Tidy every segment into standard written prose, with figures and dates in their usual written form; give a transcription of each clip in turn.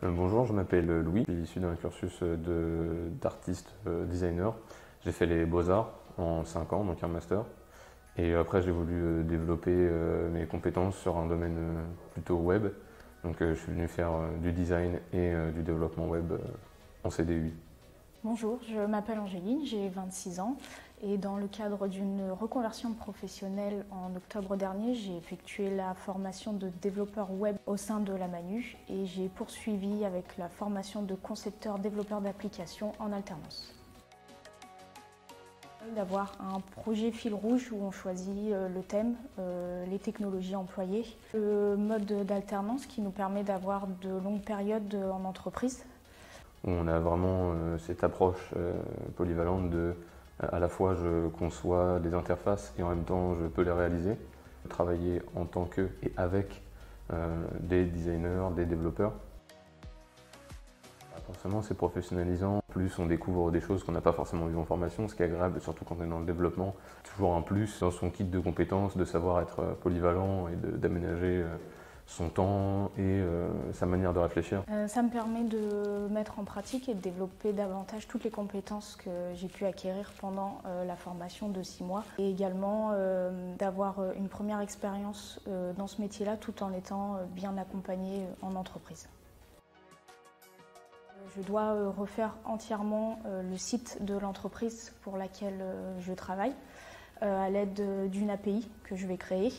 Bonjour, je m'appelle Louis, je suis issu d'un cursus d'artiste designer. J'ai fait les beaux-arts en 5 ans, donc un master. Et après, j'ai voulu développer mes compétences sur un domaine plutôt web. Donc je suis venu faire du design et du développement web en CDI. Bonjour, je m'appelle Angéline, j'ai 26 ans et dans le cadre d'une reconversion professionnelle en octobre dernier, j'ai effectué la formation de développeur web au sein de la Manu et j'ai poursuivi avec la formation de concepteur développeur d'applications en alternance. D'avoir un projet fil rouge où on choisit le thème, les technologies employées, le mode d'alternance qui nous permet d'avoir de longues périodes en entreprise. On a vraiment cette approche polyvalente de à la fois je conçois des interfaces et en même temps je peux les réaliser. Travailler en tant que et avec des designers, des développeurs. Forcément c'est professionnalisant, en plus on découvre des choses qu'on n'a pas forcément vues en formation, ce qui est agréable surtout quand on est dans le développement. Toujours un plus dans son kit de compétences, de savoir être polyvalent et d'aménager son temps et sa manière de réfléchir. Ça me permet de mettre en pratique et de développer davantage toutes les compétences que j'ai pu acquérir pendant la formation de 6 mois et également d'avoir une première expérience dans ce métier-là tout en étant bien accompagnée en entreprise. Je dois refaire entièrement le site de l'entreprise pour laquelle je travaille à l'aide d'une API que je vais créer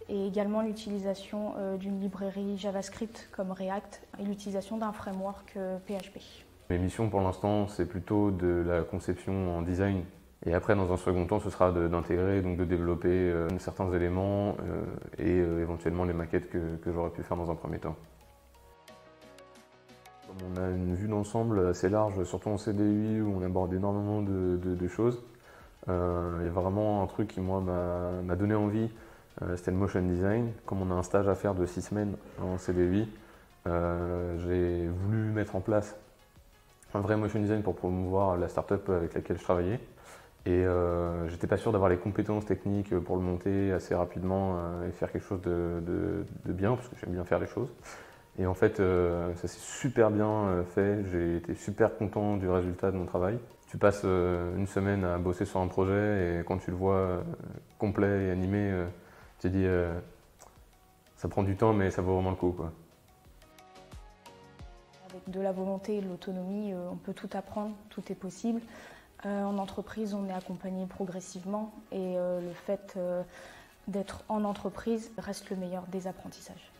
et également l'utilisation d'une librairie JavaScript comme React et l'utilisation d'un framework PHP. Mes missions pour l'instant c'est plutôt de la conception en design et après dans un second temps ce sera d'intégrer, donc de développer certains éléments et éventuellement les maquettes que j'aurais pu faire dans un premier temps. On a une vue d'ensemble assez large, surtout en CDI où on aborde énormément de choses. Il y a vraiment un truc qui moi m'a donné envie, c'était le motion design. Comme on a un stage à faire de 6 semaines en CDI, j'ai voulu mettre en place un vrai motion design pour promouvoir la start-up avec laquelle je travaillais. Et j'étais pas sûr d'avoir les compétences techniques pour le monter assez rapidement et faire quelque chose de bien, parce que j'aime bien faire les choses. Et en fait, ça s'est super bien fait, j'ai été super content du résultat de mon travail. Tu passes une semaine à bosser sur un projet et quand tu le vois complet et animé, tu te dis ça prend du temps mais ça vaut vraiment le coup, quoi. Avec de la volonté et de l'autonomie, on peut tout apprendre, tout est possible. En entreprise, on est accompagné progressivement et le fait d'être en entreprise reste le meilleur des apprentissages.